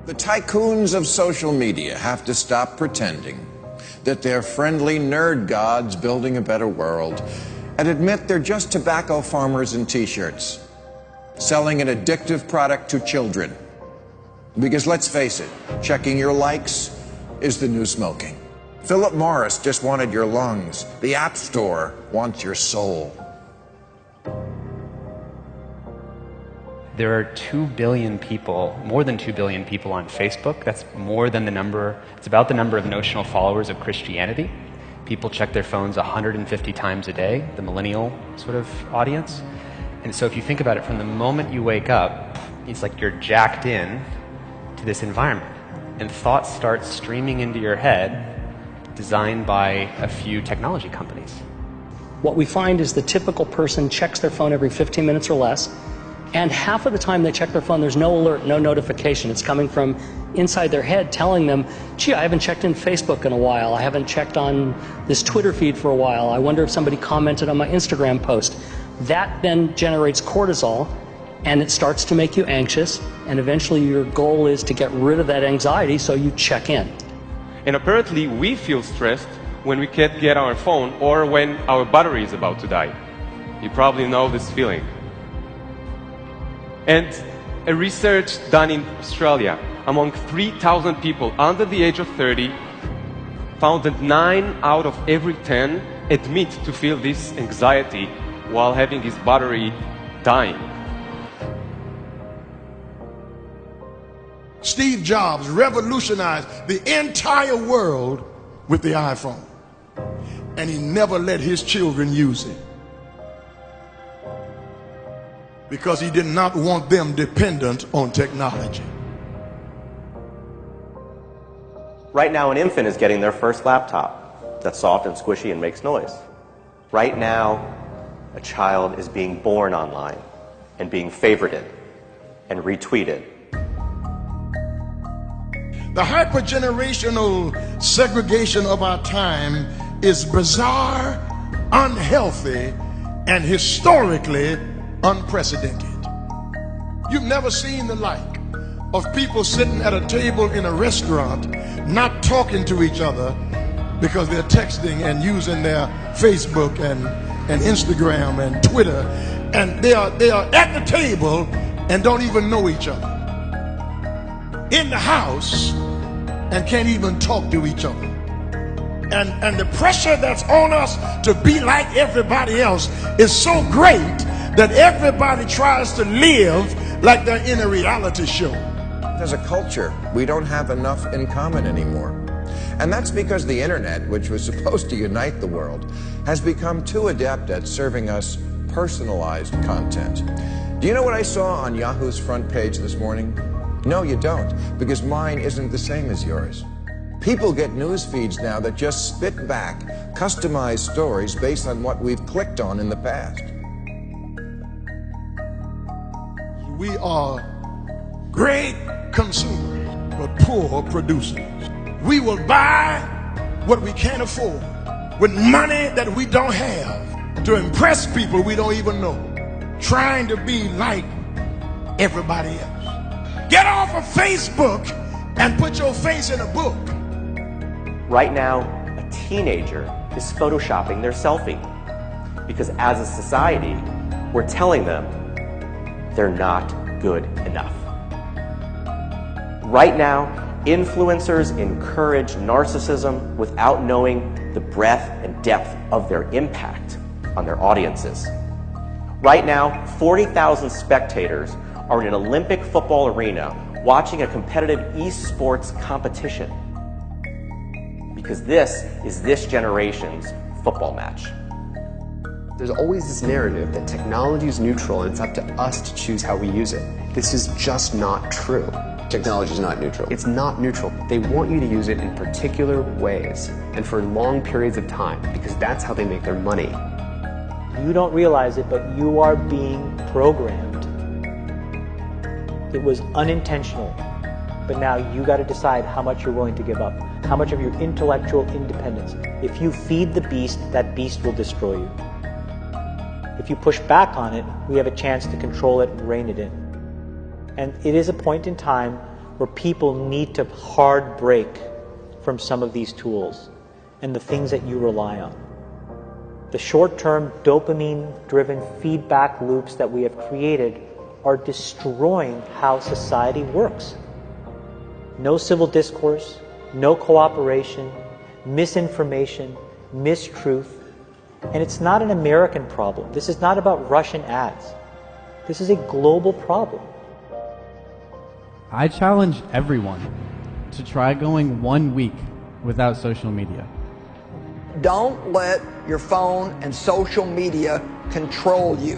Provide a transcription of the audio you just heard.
The tycoons of social media have to stop pretending that they're friendly nerd gods building a better world and admit they're just tobacco farmers in t-shirts, selling an addictive product to children. Because let's face it, checking your likes is the new smoking. Philip Morris just wanted your lungs. The App Store wants your soul. There are 2 billion people, more than 2 billion people on Facebook. That's more than the number, it's about the number of notional followers of Christianity. People check their phones 150 times a day, the millennial sort of audience. And so if you think about it, from the moment you wake up, it's like you're jacked in to this environment. And thoughts start streaming into your head, designed by a few technology companies. What we find is the typical person checks their phone every 15 minutes or less. And half of the time they check their phone, there's no alert, no notification. It's coming from inside their head telling them, gee, I haven't checked in Facebook in a while. I haven't checked on this Twitter feed for a while. I wonder if somebody commented on my Instagram post. That then generates cortisol, and it starts to make you anxious. And eventually your goal is to get rid of that anxiety, so you check in. And apparently we feel stressed when we can't get our phone or when our battery is about to die. You probably know this feeling. And a research done in Australia among 3,000 people under the age of 30 found that 9 out of every 10 admit to feel this anxiety while having his battery dying. Steve Jobs revolutionized the entire world with the iPhone, and he never let his children use it, because he did not want them dependent on technology. Right now, an infant is getting their first laptop that's soft and squishy and makes noise. Right now, a child is being born online and being favorited and retweeted. The hypergenerational segregation of our time is bizarre, unhealthy, and historically unprecedented. You've never seen the like of people sitting at a table in a restaurant not talking to each other because they're texting and using their Facebook and Instagram and Twitter, and they are at the table and don't even know each other, in the house and can't even talk to each other. And the pressure that's on us to be like everybody else is so great that everybody tries to live like they're in a reality show. As a culture, we don't have enough in common anymore. And that's because the internet, which was supposed to unite the world, has become too adept at serving us personalized content. Do you know what I saw on Yahoo's front page this morning? No, you don't, because mine isn't the same as yours. People get news feeds now that just spit back customized stories based on what we've clicked on in the past. We are great consumers, but poor producers. We will buy what we can't afford with money that we don't have to impress people we don't even know, trying to be like everybody else. Get off of Facebook and put your face in a book. Right now, a teenager is photoshopping their selfie because as a society, we're telling them they're not good enough. Right now, influencers encourage narcissism without knowing the breadth and depth of their impact on their audiences. Right now, 40,000 spectators are in an Olympic football arena watching a competitive esports competition because this is this generation's football match. There's always this narrative that technology is neutral and it's up to us to choose how we use it. This is just not true. Technology is not neutral. It's not neutral. They want you to use it in particular ways and for long periods of time because that's how they make their money. You don't realize it, but you are being programmed. It was unintentional, but now you got to decide how much you're willing to give up, how much of your intellectual independence. If you feed the beast, that beast will destroy you. If you push back on it, we have a chance to control it and rein it in. And it is a point in time where people need to hard break from some of these tools and the things that you rely on. The short-term dopamine-driven feedback loops that we have created are destroying how society works. No civil discourse, no cooperation, misinformation, mistruth. And it's not an American problem. This is not about Russian ads. This is a global problem. I challenge everyone to try going 1 week without social media. Don't let your phone and social media control you.